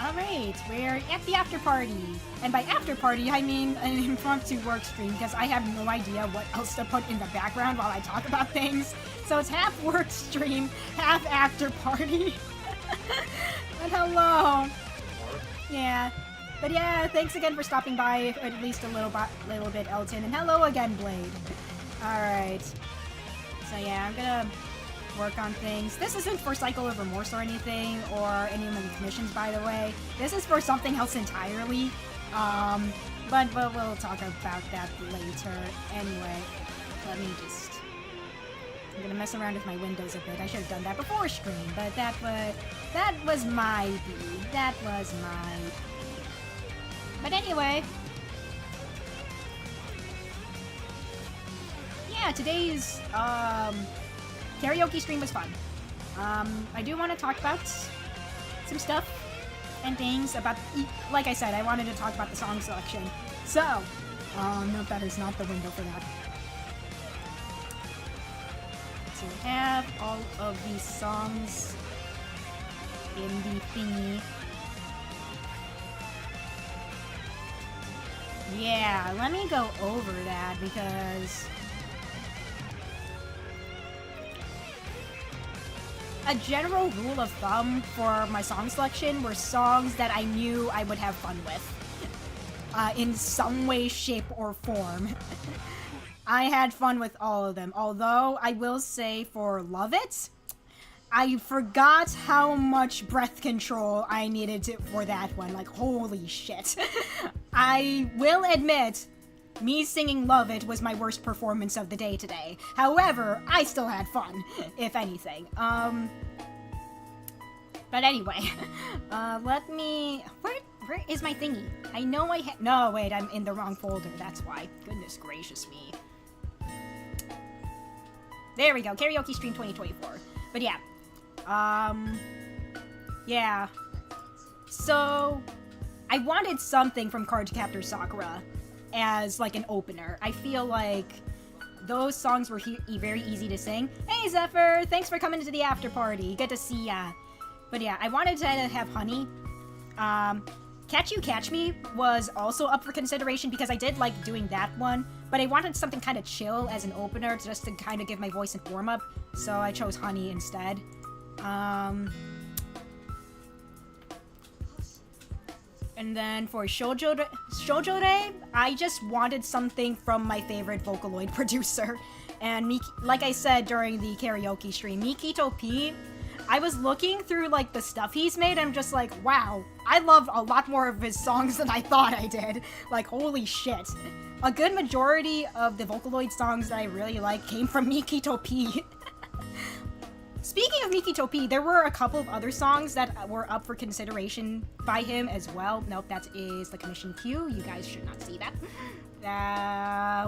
Alright, we're at the after party. And by after party, I mean an impromptu work stream, because I have no idea what else to put in the background while I talk about things. So it's half work stream, half after party. But hello. Yeah. But yeah, thanks again for stopping by, at least a little bit, Elton. And hello again, Blade. Alright. So yeah, I'm gonna work on things. This isn't for Cycle of Remorse or anything, or any of my commissions, by the way. This is for something else entirely. But we'll talk about that later. Anyway, let me just... I'm gonna mess around with my windows a bit. I should have done that before stream, but that was my B. That was my... But anyway... Yeah, today's, karaoke stream was fun. I do want to talk about some stuff and things about, like I said, I wanted to talk about the song selection. So, no, that is not the window for that. So we have all of these songs in the thingy. Yeah, let me go over that because... A general rule of thumb for my song selection were songs that I knew I would have fun with. In some way, shape, or form. I had fun with all of them. Although, I will say for Love It, I forgot how much breath control I needed for that one. Like, holy shit. I will admit, me singing Love It was my worst performance of the day today. However, I still had fun, if anything. But anyway, let me... Where is my thingy? I know I no, wait, I'm in the wrong folder, that's why. Goodness gracious me. There we go, Karaoke Stream 2024. But yeah. Yeah. So, I wanted something from Cardcaptor Sakura as like an opener. I feel like those songs were very easy to sing. Hey Zephyr, thanks for coming to the after party. Good to see ya. But yeah, I wanted to have Honey. Catch You Catch Me was also up for consideration because I did like doing that one, but I wanted something kind of chill as an opener just to kind of give my voice a warm up, so I chose Honey instead. And then for Shoujo-re, I just wanted something from my favorite Vocaloid producer. And like I said during the karaoke stream, Mikito P, I was looking through like the stuff he's made and I'm just like, wow, I love a lot more of his songs than I thought I did. Like, holy shit. A good majority of the Vocaloid songs that I really like came from Mikito P. Speaking of Mikito P, there were a couple of other songs that were up for consideration by him as well. Nope, that is the commission queue. You guys should not see that.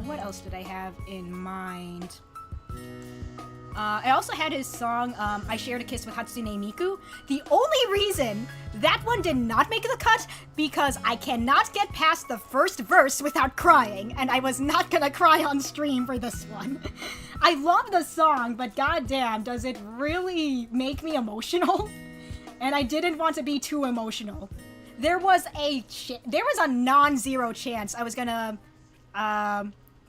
What else did I have in mind? I also had his song, I Shared a Kiss with Hatsune Miku. The only reason that one did not make the cut, because I cannot get past the first verse without crying, and I was not gonna cry on stream for this one. I love the song, but goddamn, does it really make me emotional? And I didn't want to be too emotional. There was a non-zero chance I was gonna,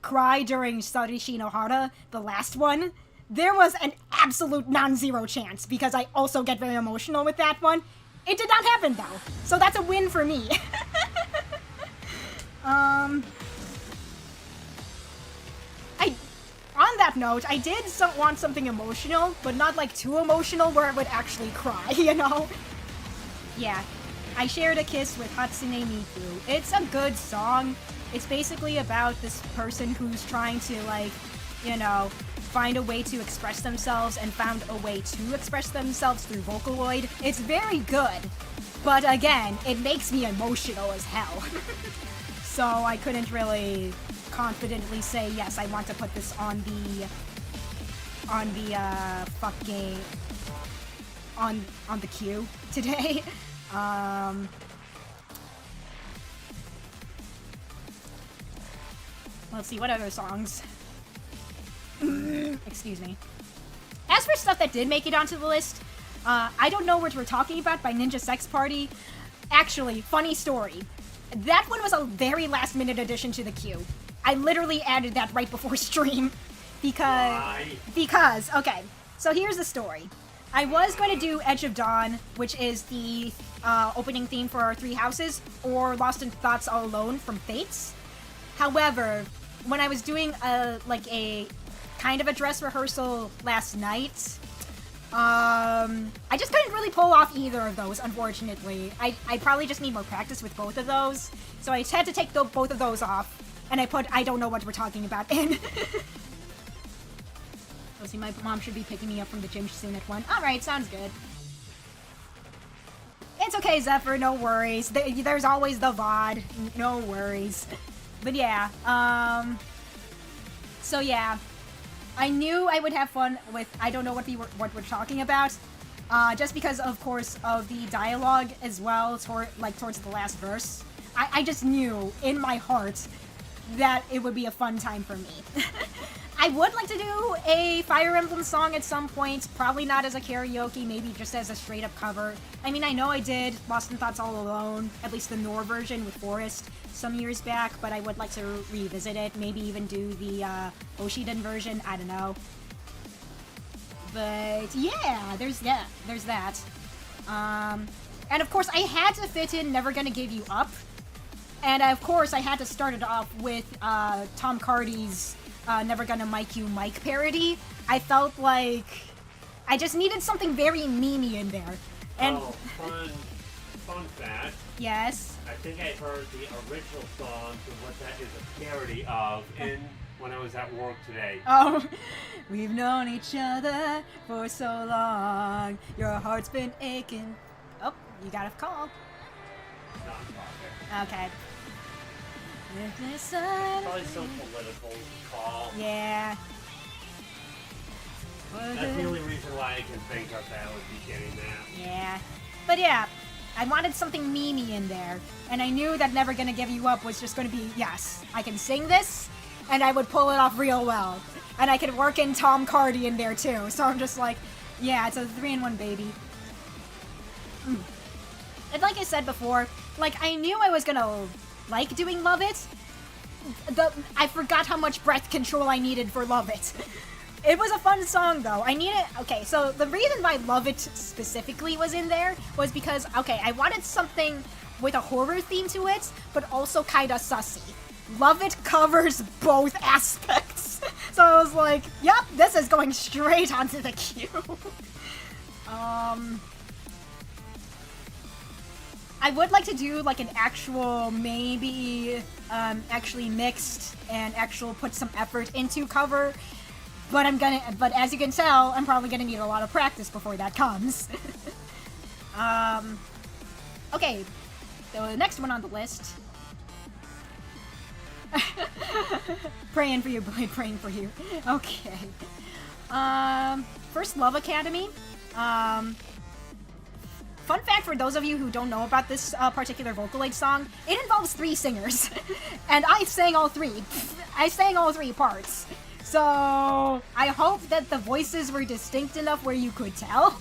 cry during Sarishi no Hara, the last one. There was an absolute non-zero chance, because I also get very emotional with that one. It did not happen, though, so that's a win for me. On that note, I did want something emotional, but not, like, too emotional where I would actually cry, you know? Yeah, I Shared a Kiss with Hatsune Miku. It's a good song. It's basically about this person who's trying to, like, you know, find a way to express themselves and found a way to express themselves through Vocaloid. It's very good, but again, it makes me emotional as hell. So I couldn't really confidently say, yes, I want to put this on the queue today. Let's see, what other songs? Excuse me. As for stuff that did make it onto the list, I Don't Know What We're Talking About by Ninja Sex Party. Actually, funny story. That one was a very last-minute addition to the queue. I literally added that right before stream because okay. So here's the story. I was going to do Edge of Dawn, which is the opening theme for our 3 houses, or Lost in Thoughts All Alone from Fates. However, when I was doing a kind of a dress rehearsal last night, I just couldn't really pull off either of those, unfortunately. I probably just need more practice with both of those, so I just had to take both of those off, and I put I don't know what we're talking about in. Let's see, my mom should be picking me up from the gym soon at 1. Alright, sounds good. It's okay, Zephyr, no worries. There's always the VOD. No worries. But yeah, so yeah. I knew I would have fun with I don't know what we're talking about. Just because, of course, of the dialogue as well, towards the last verse. I just knew, in my heart, that it would be a fun time for me. I would like to do a Fire Emblem song at some point, probably not as a karaoke, maybe just as a straight-up cover. I mean, I know I did Lost in Thoughts All Alone, at least the Nor version with Forest, some years back, but I would like to revisit it, maybe even do the Oshiden version, I don't know. But yeah, there's that. And of course, I had to fit in Never Gonna Give You Up. And of course, I had to start it off with Tom Cardy's Never Gonna Mike You Mike parody. I felt like I just needed something very memey in there. And fun fact. Yes. I think I heard the original song to what that is a parody of when I was at work today. Oh, we've known each other for so long. Your heart's been aching. Oh, you got a call. Okay. Probably some political call. Yeah. That's the only reason why I can think of that would be getting that. Yeah. But yeah, I wanted something memey in there. And I knew that Never Gonna Give You Up was just going to be, yes, I can sing this, and I would pull it off real well. And I could work in Tom Cardy in there too. So I'm just like, yeah, it's a 3-in-1 baby. And like I said before, like, I knew I was gonna like doing Love It. I forgot how much breath control I needed for Love It. It was a fun song, though. Okay, so the reason why Love It specifically was in there was because, okay, I wanted something with a horror theme to it, but also kinda sussy. Love It covers both aspects. So I was like, yep, this is going straight onto the queue. I would like to do like an actual, maybe actually mixed and actual put some effort into cover, but but as you can tell, I'm probably gonna need a lot of practice before that comes. Okay, so the next one on the list. Praying for you, boy, praying for you. Okay. First, Love Academy. Fun fact for those of you who don't know about this particular Vocaloid song, it involves 3 singers. And I sang all 3. I sang all 3 parts. So, I hope that the voices were distinct enough where you could tell.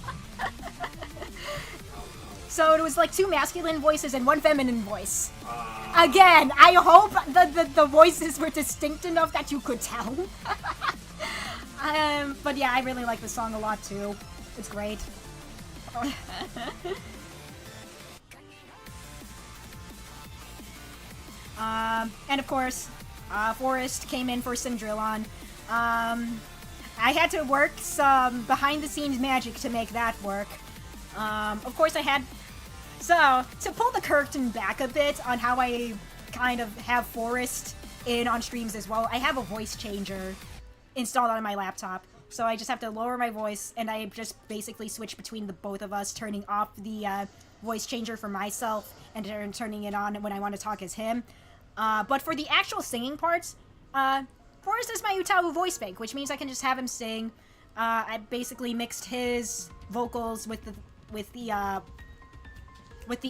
So it was like 2 masculine voices and 1 feminine voice. Again, I hope the voices were distinct enough that you could tell. But yeah, I really like this song a lot too. It's great. And of course, Forrest came in for some drill on. I had to work some behind-the-scenes magic to make that work. Of course, I had... So, to pull the curtain back a bit on how I kind of have Forrest in on streams as well, I have a voice changer installed on my laptop. So I just have to lower my voice, and I just basically switch between the both of us, turning off the voice changer for myself and turning it on when I want to talk as him. But for the actual singing parts, Forrest is my Utahu voice bank, which means I can just have him sing. I basically mixed his vocals with the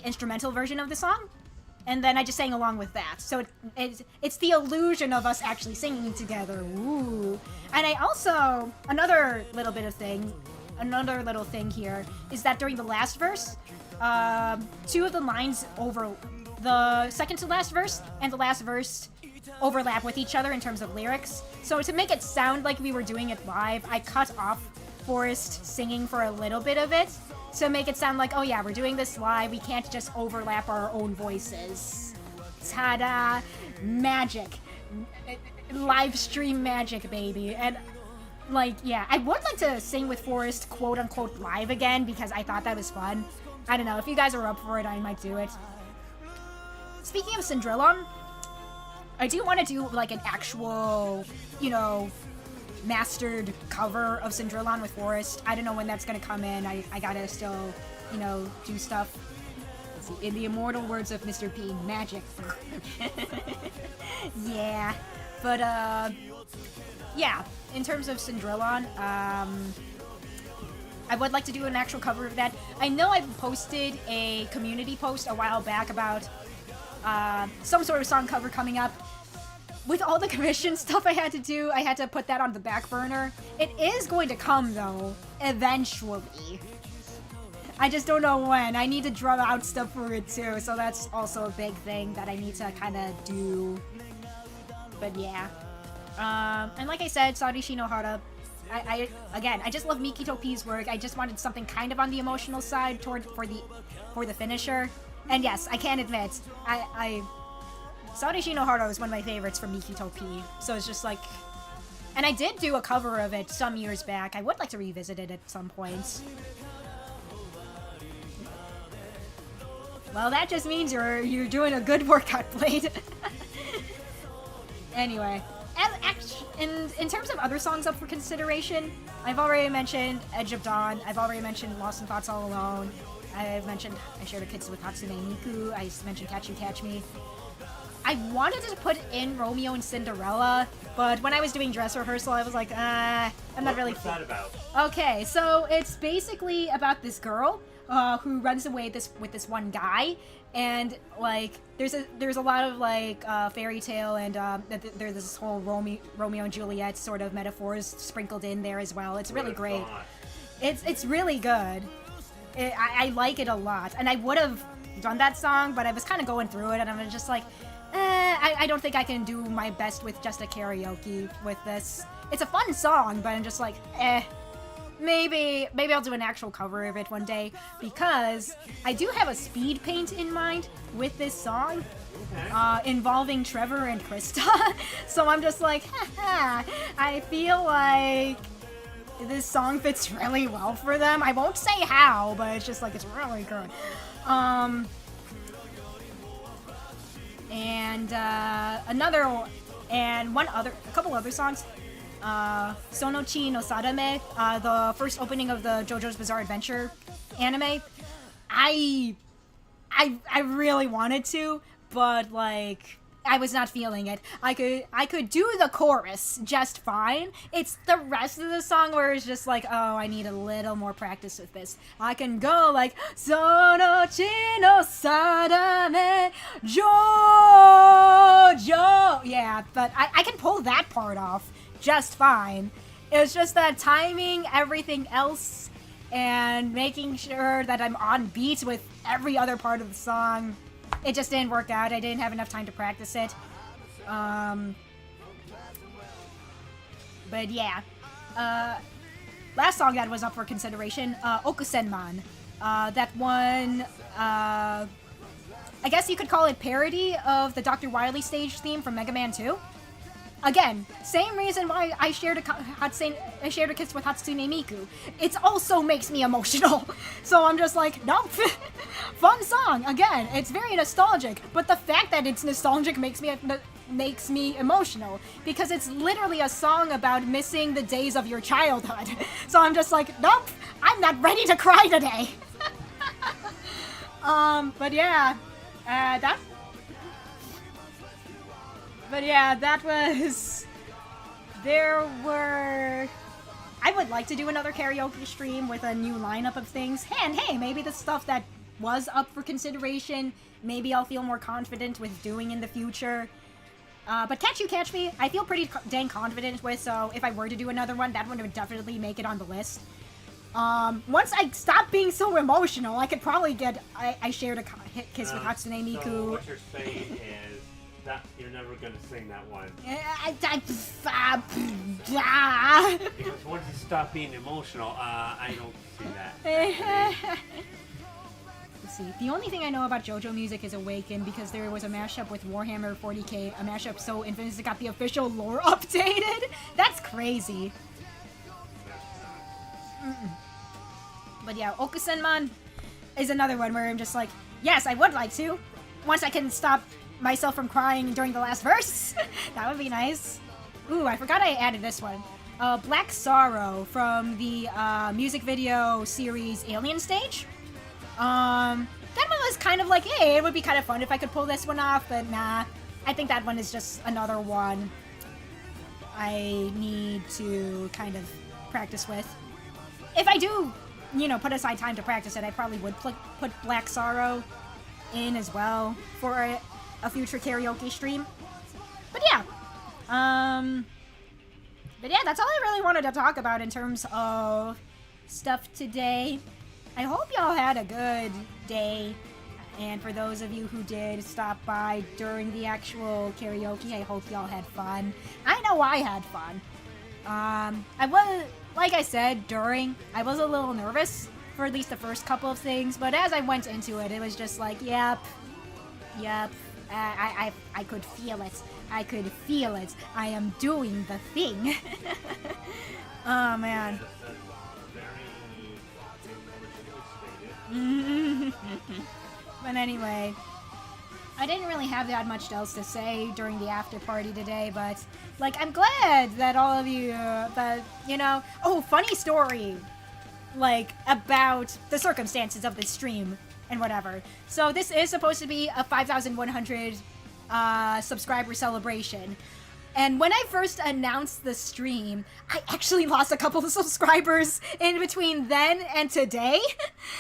instrumental version of the song, and then I just sang along with that. So it's the illusion of us actually singing together. Ooh. And I also, another little bit of thing, another little thing here is that during the last verse, 2 of the lines the second to last verse and the last verse overlap with each other in terms of lyrics. So to make it sound like we were doing it live, I cut off Forrest singing for a little bit of it to make it sound like, oh yeah, we're doing this live, we can't just overlap our own voices. Ta-da! Magic. Live stream magic, baby. And like, yeah, I would like to sing with Forrest quote-unquote live again because I thought that was fun. I don't know, if you guys are up for it, I might do it. Speaking of Syndrillon, I do want to do like an actual, you know, mastered cover of Syndrillon with Forrest. I don't know when that's gonna come in. I gotta still, you know, do stuff. In the immortal words of Mr. P, magic. Yeah. But, yeah, in terms of Syndrillon, I would like to do an actual cover of that. I know I posted a community post a while back about some sort of song cover coming up. With all the commission stuff I had to do, I had to put that on the back burner. It is going to come, though, eventually. I just don't know when. I need to drum out stuff for it, too, so that's also a big thing that I need to kind of do. But yeah. And like I said, Saori Shinohara, again, I just love Mikito P's work. I just wanted something kind of on the emotional side for the finisher. And yes, I can admit, Saori Shinohara is one of my favorites from Mikito P. So it's just like... And I did do a cover of it some years back. I would like to revisit it at some point. Well, that just means you're doing a good workout, Blade. Anyway, and in terms of other songs up for consideration, I've already mentioned Edge of Dawn. I've already mentioned Lost in Thoughts All Alone. I've mentioned I Shared a Kiss with Hatsune Miku. I mentioned Catch You Catch Me. I wanted to put in Romeo and Cinderella, but when I was doing dress rehearsal, I was like, I'm not really. What's that about? Okay, so it's basically about this girl who runs away with this one guy, and like there's a lot of like fairy tale and there's this whole Romeo and Juliet sort of metaphors sprinkled in there as well. It's really great. It's really good. I like it a lot, and I would have done that song, but I was kind of going through it, and I'm just like, I don't think I can do my best with just a karaoke with this. It's a fun song, but I'm just like, maybe I'll do an actual cover of it one day, because I do have a speed paint in mind with this song, involving Trevor and Krista. So I'm just like, I feel like this song fits really well for them. I won't say how, but it's just like, it's really good. And a couple other songs. Sonochi no Sadame, the first opening of the JoJo's Bizarre Adventure anime. I really wanted to, but like I was not feeling it. I could do the chorus just fine. It's the rest of the song where it's just like, oh, I need a little more practice with this. I can go like Sonochi no Sadame JoJo. Yeah, but I can pull that part off just fine. It's just that timing everything else and making sure that I'm on beat with every other part of the song. It just didn't work out. I didn't have enough time to practice it. But yeah. Last song that was up for consideration, Okusenman. That one, I guess you could call it parody of the Dr. Wily stage theme from Mega Man 2. Again, same reason why I shared a kiss with Hatsune Miku. It also makes me emotional. So I'm just like, nope. Fun song. Again, it's very nostalgic, but the fact that it's nostalgic makes me emotional, because it's literally a song about missing the days of your childhood. So I'm just like, nope, I'm not ready to cry today. But yeah, that was... I would like to do another karaoke stream with a new lineup of things. And hey, maybe the stuff that was up for consideration, maybe I'll feel more confident with doing in the future. But Catch You Catch Me, I feel pretty dang confident with, so if I were to do another one, that one would definitely make it on the list. Once I stop being so emotional, I could probably get. I shared a kiss with Hatsune Miku. So what you're saying is that you're never gonna sing that one. Because once you stop being emotional, I don't see that. Let's see. The only thing I know about JoJo music is Awaken because there was a mashup with Warhammer 40k, a mashup so infamous it got the official lore updated. That's crazy. But yeah, Okusenman is another one where I'm just like, yes, I would like to. Once I can stop myself from crying during the last verse, that would be nice. Ooh, I forgot I added this one. Black Sorrow from the music video series Alien Stage. That one was kind of like, hey, it would be kind of fun if I could pull this one off, but nah. I think that one is just another one I need to kind of practice with. If I do, you know, put aside time to practice it, I probably would put Black Sorrow in as well for a future karaoke stream. But yeah. That's all I really wanted to talk about in terms of stuff today. I hope y'all had a good day. And for those of you who did stop by during the actual karaoke, I hope y'all had fun. I know I had fun. I was, like I said, I was a little nervous for at least the first couple of things, but as I went into it, it was just like, yep, I could feel it. I could feel it. I am doing the thing. Oh, man. But anyway, I didn't really have that much else to say during the after party today, but like I'm glad that all of you funny story like about the circumstances of this stream and whatever. So this is supposed to be a 5,100 subscriber celebration. And when I first announced the stream, I actually lost a couple of subscribers in between then and today.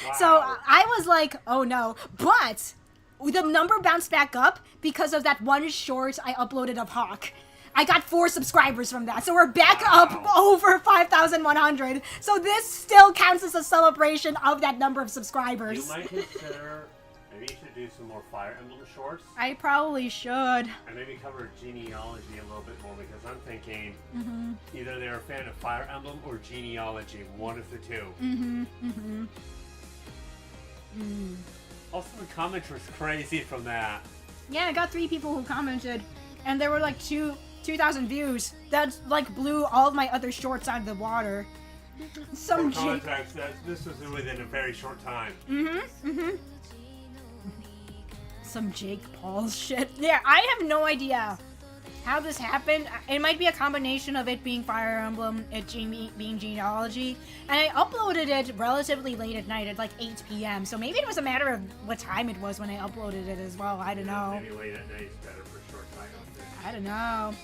Wow. So I was like, oh no. But the number bounced back up because of that one short I uploaded of Hawk. I got 4 subscribers from that. So we're back up over 5,100. So this still counts as a celebration of that number of subscribers. You might consider, maybe you should do some more Fire Emblem shorts. I probably should. And maybe cover genealogy a little bit more because I'm thinking either they're a fan of Fire Emblem or genealogy, one of the two. Also, the comments was crazy from that. Yeah, I got 3 people who commented, and there were like 2,000 views. That like blew all of my other shorts out of the water. For context, this was within a very short time. Some Jake Paul shit. Yeah, I have no idea how this happened. It might be a combination of it being Fire Emblem, it being genealogy, and I uploaded it relatively late at night at like 8 p.m. So maybe it was a matter of what time it was when I uploaded it as well. I don't know. Maybe late at night is better for short titles. I don't know.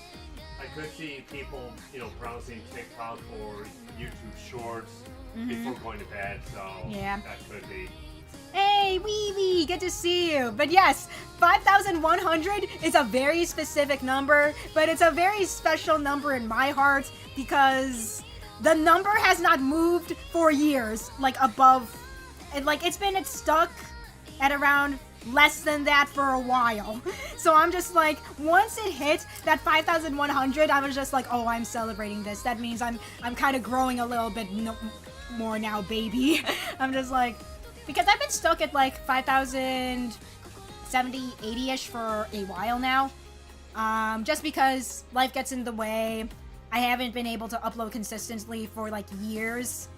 I could see people, browsing TikTok or YouTube Shorts before going to bed. So yeah, that could be. Hey, Wee Wee, good to see you. But yes, 5,100 is a very specific number, but it's a very special number in my heart because the number has not moved for years, like above, and like it's stuck at around less than that for a while. So I'm just like, once it hit that 5,100, I was just like, oh, I'm celebrating this. That means I'm kind of growing a little bit more now, baby. I'm just like, because I've been stuck at like 5,070, 80-ish for a while now. Just because life gets in the way. I haven't been able to upload consistently for like years.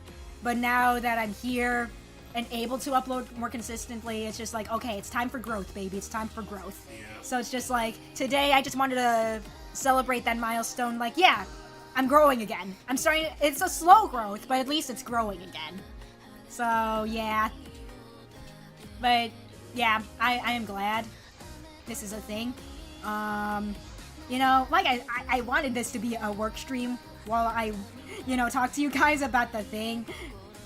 But now that I'm here and able to upload more consistently, it's just like, okay, it's time for growth, baby. It's time for growth. Yeah. So it's just like, today I just wanted to celebrate that milestone. Like, yeah, I'm growing again. I'm starting, it's a slow growth, but at least it's growing again. So, yeah. But, yeah, I am glad this is a thing. Like I wanted this to be a work stream while I, talk to you guys about the thing.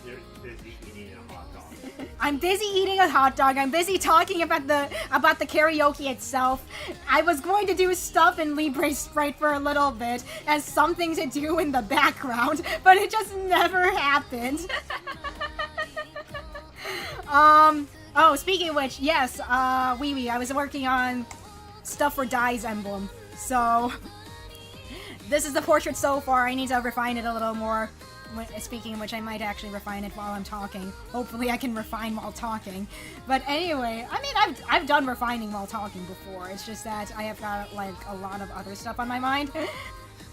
You're busy eating a hot dog. I'm busy eating a hot dog. I'm busy talking about the karaoke itself. I was going to do stuff in Libre Sprite for a little bit as something to do in the background, but it just never happened. Oh, speaking of which, yes, I was working on stuff for Dai's emblem. So, this is the portrait so far. I need to refine it a little more. Speaking of which, I might actually refine it while I'm talking. Hopefully I can refine while talking. But anyway, I mean, I've done refining while talking before. It's just that I have got, like, a lot of other stuff on my mind.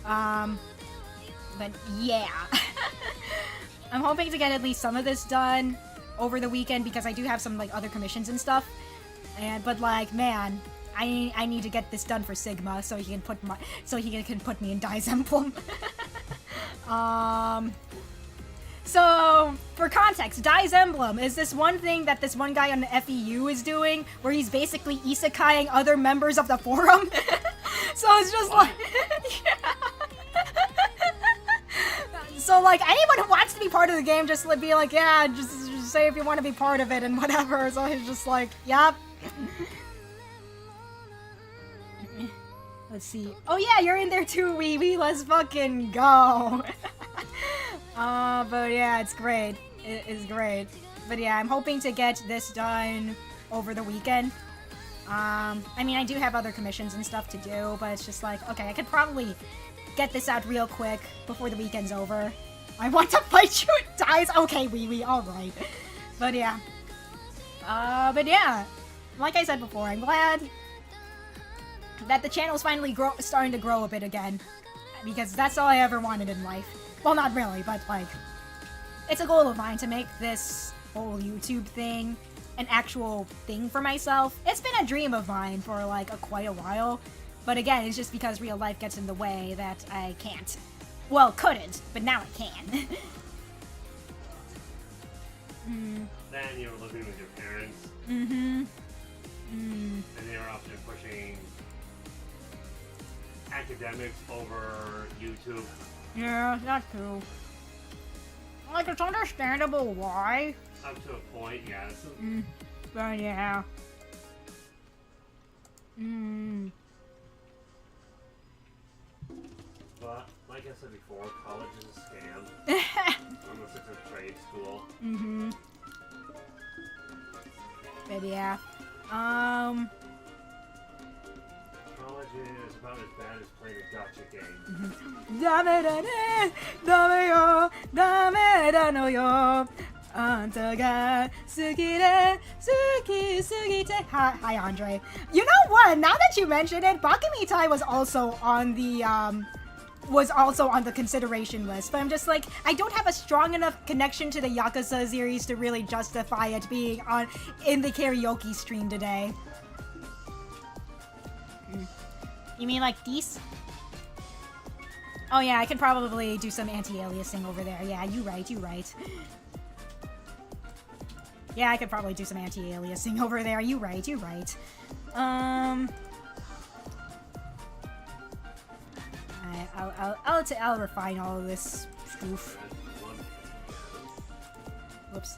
But yeah. I'm hoping to get at least some of this done over the weekend because I do have some, like, other commissions and stuff. But like, man, I need to get this done for Sigma so he can put me in Dai's emblem. So, for context, Dai's emblem is this one thing that this one guy on the FEU is doing, where he's basically isekaiing other members of the forum. So it's just like... So, like, anyone who wants to be part of the game, just be like, yeah, just say if you want to be part of it and whatever. So he's just like, yep. Let's see. Oh yeah, you're in there too, Wee Wee. Let's fucking go. But yeah, it's great. It is great. But yeah, I'm hoping to get this done over the weekend. I mean, I do have other commissions and stuff to do, but it's just like, okay, I could probably get this out real quick before the weekend's over. I want to fight you, it dies. Okay, Wee Wee, alright. But yeah. Like I said before, I'm glad that the channel's finally starting to grow a bit again. Because that's all I ever wanted in life. Well, not really, but like, it's a goal of mine to make this whole YouTube thing an actual thing for myself. It's been a dream of mine for like quite a while. But again, it's just because real life gets in the way that I can't. Well, couldn't, but now I can. Then you were living with your parents. Mm-hmm. And they were often pushing academics over YouTube. Yeah, that's true. Like, it's understandable why. Up to a point, yes. But yeah. But, like I said before, college is a scam. Unless it's a trade school. But yeah. College is about as bad as playing a gotcha game. Dame da ne, dame yo, dame da no yo. Anta ga suki de, suki sugite. Hi, Andre. You know what? Now that you mention it, Bakamitai was also on the consideration list, but I'm just like, I don't have a strong enough connection to the Yakuza series to really justify it being in the karaoke stream today. You mean like these? Oh yeah, I could probably do some anti-aliasing over there. Yeah, you right. Yeah, I could probably do some anti-aliasing over there. You right. I'll refine all of this spoof. Whoops.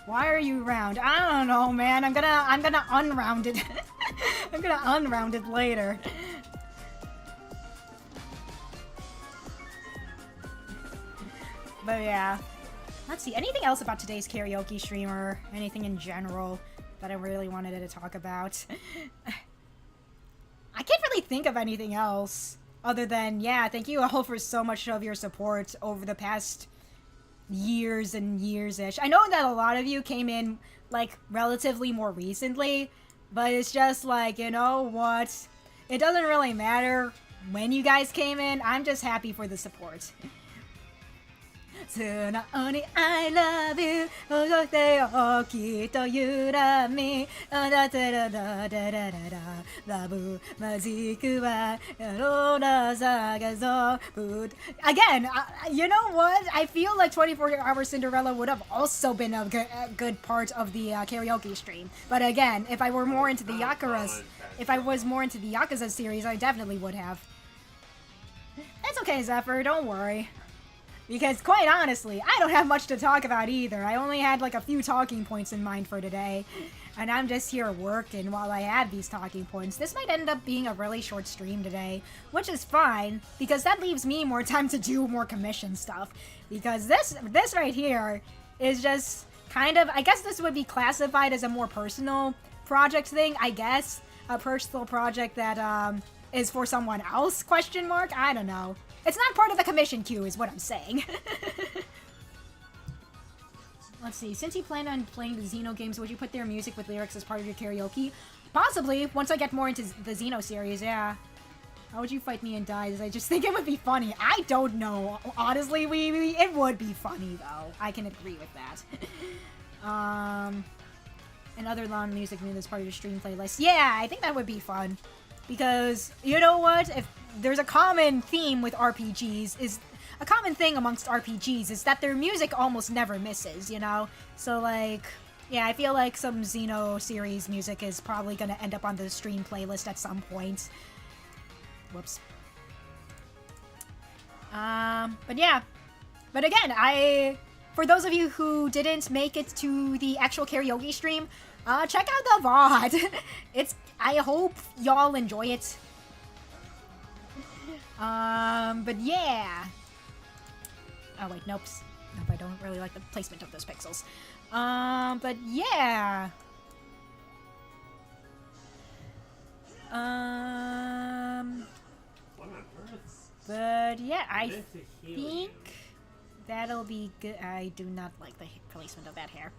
Why are you round? I don't know, man. I'm gonna unround it. I'm gonna unround it later. But yeah. Let's see. Anything else about today's karaoke stream or anything in general that I really wanted to talk about? I can't really think of anything else. Other than, yeah, thank you all for so much of your support over the past years and years-ish. I know that a lot of you came in, like, relatively more recently, but it's just like, you know what? It doesn't really matter when you guys came in. I'm just happy for the support. Only I love you. Again, you know what? I feel like 24-Hour Cinderella would have also been a good part of the karaoke stream. But again, if I were more into the Yakuza series, I definitely would have. It's okay, Zephyr. Don't worry. Because, quite honestly, I don't have much to talk about either. I only had, like, a few talking points in mind for today. And I'm just here working while I have these talking points. This might end up being a really short stream today, which is fine, because that leaves me more time to do more commission stuff. Because this right here is just kind of, I guess this would be classified as a more personal project thing, I guess. A personal project that, is for someone else, question mark? I don't know. It's not part of the commission queue, is what I'm saying. Let's see, since you plan on playing the Xeno games, would you put their music with lyrics as part of your karaoke? Possibly, once I get more into the Xeno series, yeah. How would you fight me in Dies? I just think it would be funny. I don't know. Honestly, it would be funny, though. I can agree with that. And other long music as part of your stream playlist. Yeah, I think that would be fun. Because, you know what? If there's a common theme with RPGs, a common thing amongst RPGs is that their music almost never misses, you know? So, like, yeah, I feel like some Xeno series music is probably gonna end up on the stream playlist at some point. Whoops. But yeah. But again, for those of you who didn't make it to the actual karaoke stream, check out the VOD. I hope y'all enjoy it. But yeah. Oh wait, nope. Nope, I don't really like the placement of those pixels. But yeah. But yeah, I think that'll be good. I do not like the placement of that hair.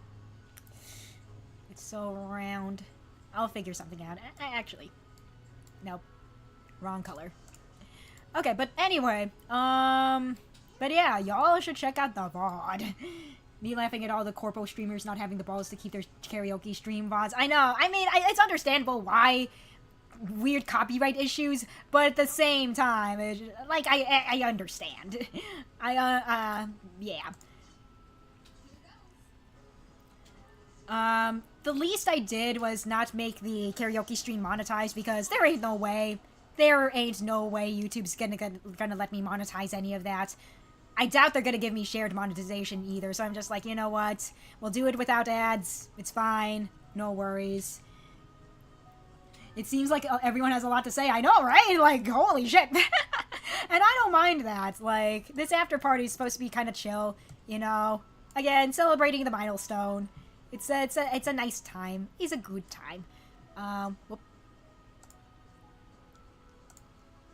It's so round. I'll figure something out. Actually, nope. Wrong color. Okay, but anyway, but yeah, y'all should check out the VOD. Me laughing at all the corpo streamers not having the balls to keep their karaoke stream VODs. I know, I mean, it's understandable why weird copyright issues, but at the same time, like, I understand. Yeah. The least I did was not make the karaoke stream monetized because there ain't no way YouTube's gonna let me monetize any of that. I doubt they're gonna give me shared monetization either, so I'm just like, you know what? We'll do it without ads. It's fine. No worries. It seems like everyone has a lot to say. I know, right? Like, holy shit. And I don't mind that. Like, this after party is supposed to be kind of chill, you know? Again, celebrating the milestone. It's a nice time. It's a good time. Whoop.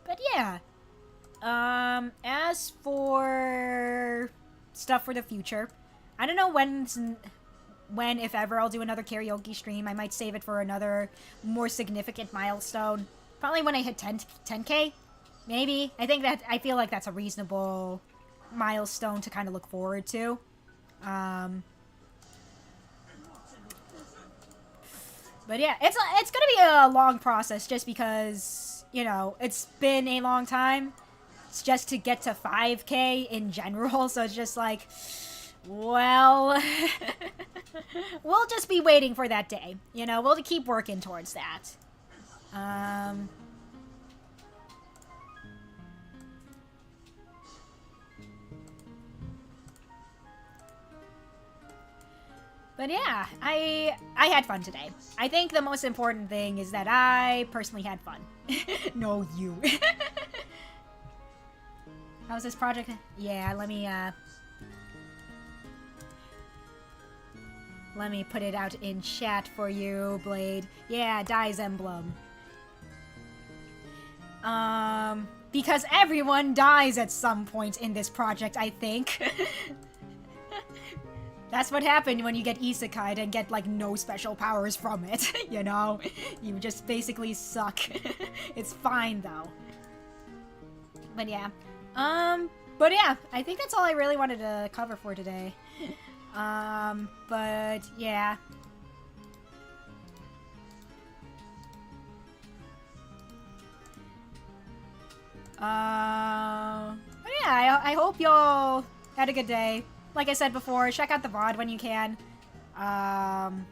But yeah. As for stuff for the future, I don't know when, if ever, I'll do another karaoke stream. I might save it for another more significant milestone. Probably when I hit 10K, maybe. I feel like that's a reasonable milestone to kind of look forward to. But yeah, it's gonna be a long process just because, you know, it's been a long time. It's just to get to 5K in general, so it's just like, well, we'll just be waiting for that day. You know, we'll keep working towards that. But yeah, I had fun today. I think the most important thing is that I personally had fun. No, you. How's this project? Yeah, let me put it out in chat for you, Blade. Yeah, Dies Emblem. Because everyone dies at some point in this project, I think. That's what happened when you get isekai'd and get, like, no special powers from it, you know? You just basically suck. It's fine, though. But yeah. But yeah, I think that's all I really wanted to cover for today. But yeah. But yeah, I hope y'all had a good day. Like I said before, check out the VOD when you can. And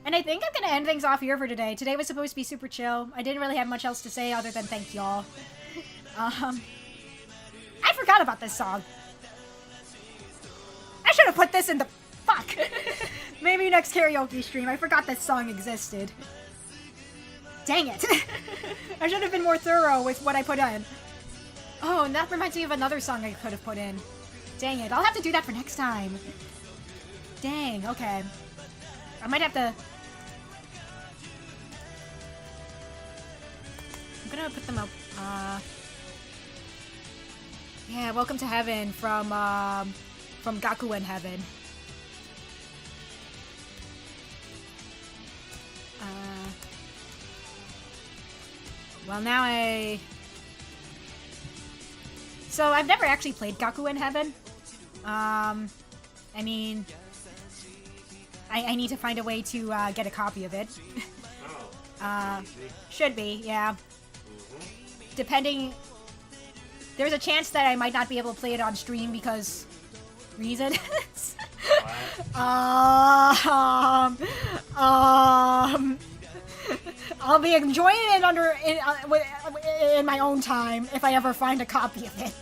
I think I'm gonna end things off here for today. Today was supposed to be super chill. I didn't really have much else to say other than thank y'all. I forgot about this song. I should have put this in the... Fuck! Maybe next karaoke stream. I forgot this song existed. Dang it. I should have been more thorough with what I put in. Oh, and that reminds me of another song I could have put in. Dang it, I'll have to do that for next time. Dang, okay. I might have to... I'm gonna put them up. Yeah, welcome to heaven from Gakuen Heaven. Well, now So, I've never actually played Gakuen Heaven. I mean... I need to find a way to get a copy of it. Should be, yeah. Depending... There's a chance that I might not be able to play it on stream because... reasons. I'll be enjoying it in my own time if I ever find a copy of it.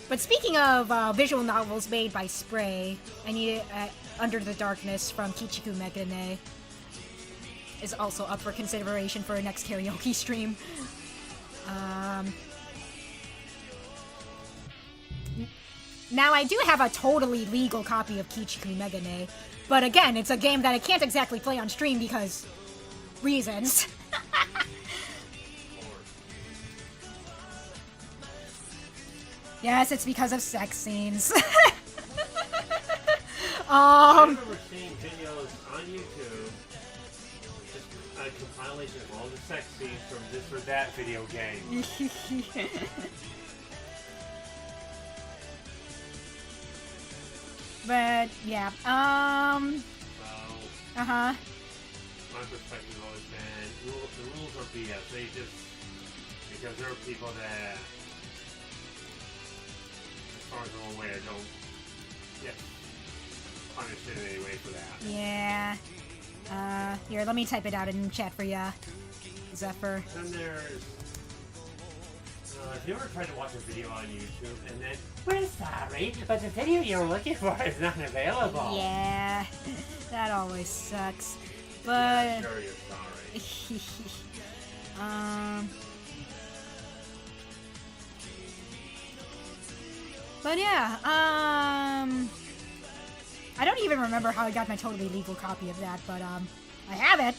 But speaking of visual novels made by Spray, I need Under the Darkness from Kichiku Megane is also up for consideration for a next karaoke stream. Now, I do have a totally legal copy of Kichiku Megane, but again, it's a game that I can't exactly play on stream because... reasons. Yes, it's because of sex scenes. I remember seeing videos on YouTube, just a compilation of all the sex scenes from this or that video game. But, yeah, My perspective has always been, the rules are BS. They just, because there are people that, as far as I'm aware, don't get punished in any way for that. Yeah. Here, let me type it out in chat for ya, Zephyr. Then there's, if you ever tried to watch a video on YouTube and then, we're sorry, but the video you're looking for is not available. Yeah, that always sucks. But... yeah, sure you're sorry. But yeah, I don't even remember how I got my totally legal copy of that, but, I have it.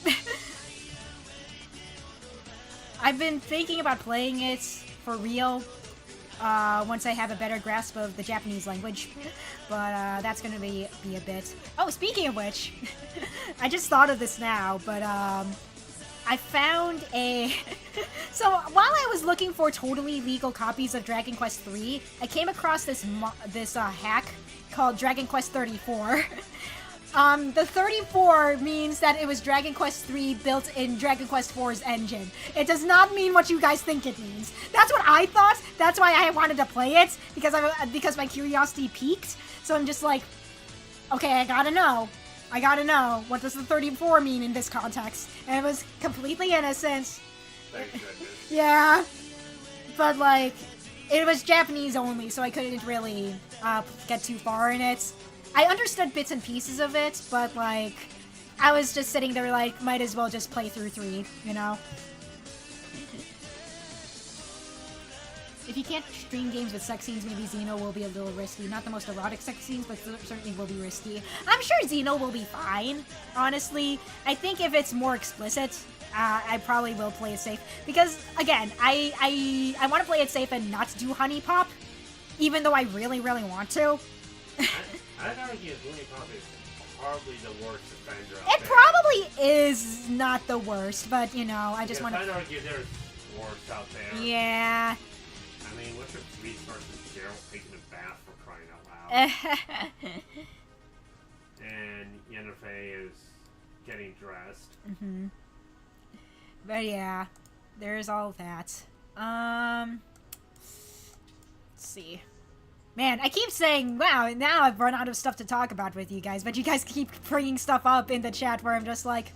I've been thinking about playing it for real, once I have a better grasp of the Japanese language, but, that's gonna be a bit. Oh, speaking of which, I just thought of this now, but, I found a... So, while I was looking for totally legal copies of Dragon Quest III, I came across this hack called Dragon Quest 34. The 34 means that it was Dragon Quest III built in Dragon Quest IV's engine. It does not mean what you guys think it means. That's what I thought. That's why I wanted to play it, because my curiosity piqued. So I'm just like, okay, I gotta know. What does the 34 mean in this context? And it was completely innocent. Thank goodness. Yeah. But, like, it was Japanese only, so I couldn't really get too far in it. I understood bits and pieces of it, but, like, I was just sitting there like, might as well just play through 3, you know? If you can't stream games with sex scenes, maybe Xeno will be a little risky. Not the most erotic sex scenes, but certainly will be risky. I'm sure Xeno will be fine, honestly. I think if it's more explicit, I probably will play it safe. Because, again, I want to play it safe and not do honey pop, even though I really, really want to. I'd argue honey pop is probably the worst offender out It probably is not the worst, but, you know, I just want to... I'd argue there's worse out there. Yeah. I mean, what's your resources? Gerald taking a bath for crying out loud. And Yennefer is getting dressed. Mm-hmm. But yeah, there's all that. Let's see. Man, I keep saying, wow, now I've run out of stuff to talk about with you guys, but you guys keep bringing stuff up in the chat where I'm just like,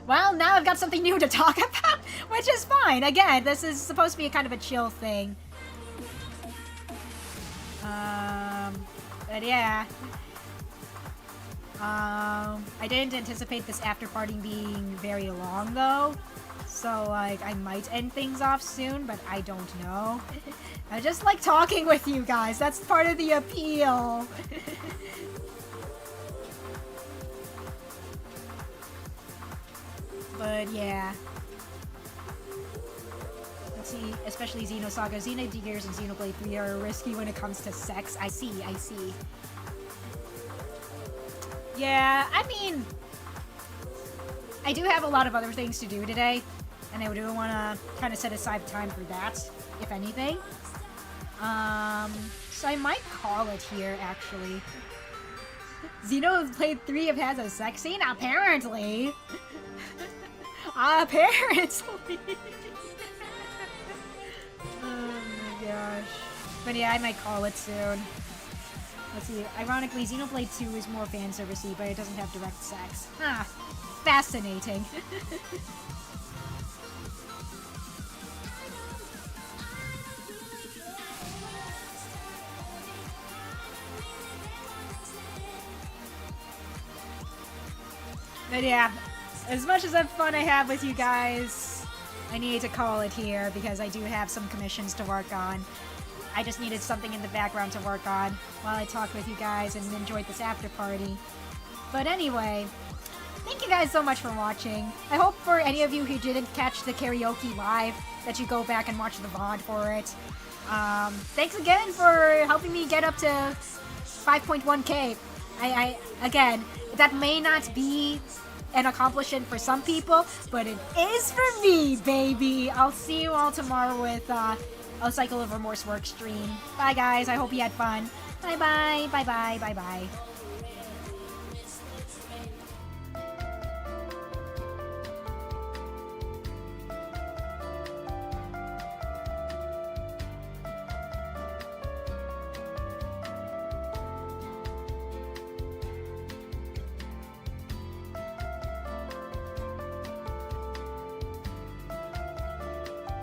well, now I've got something new to talk about, which is fine. Again, this is supposed to be a kind of a chill thing. But yeah. I didn't anticipate this after party being very long, though. So, like, I might end things off soon, but I don't know. I just like talking with you guys. That's part of the appeal. But yeah. Let's see, especially Xenosaga, Xenogears, and Xenoblade 3 are risky when it comes to sex. I see. Yeah, I mean, I do have a lot of other things to do today, and I do want to kind of set aside time for that, if anything. So I might call it here, actually. Xenoblade 3 has a sex scene? Apparently! Apparently! Oh my gosh. But yeah, I might call it soon. Let's see. Ironically, Xenoblade 2 is more fan servicey, but it doesn't have direct sex. Ah, fascinating. But yeah, as much as fun I have with you guys, I need to call it here because I do have some commissions to work on. I just needed something in the background to work on while I talked with you guys and enjoyed this after party. But anyway, thank you guys so much for watching. I hope for any of you who didn't catch the karaoke live that you go back and watch the VOD for it. Thanks again for helping me get up to 5.1k. Again, that may not be an accomplishment for some people, but it is for me, baby. I'll see you all tomorrow with a Cycle of Remorse work stream. Bye, guys. I hope you had fun. Bye-bye. Bye-bye. Bye-bye.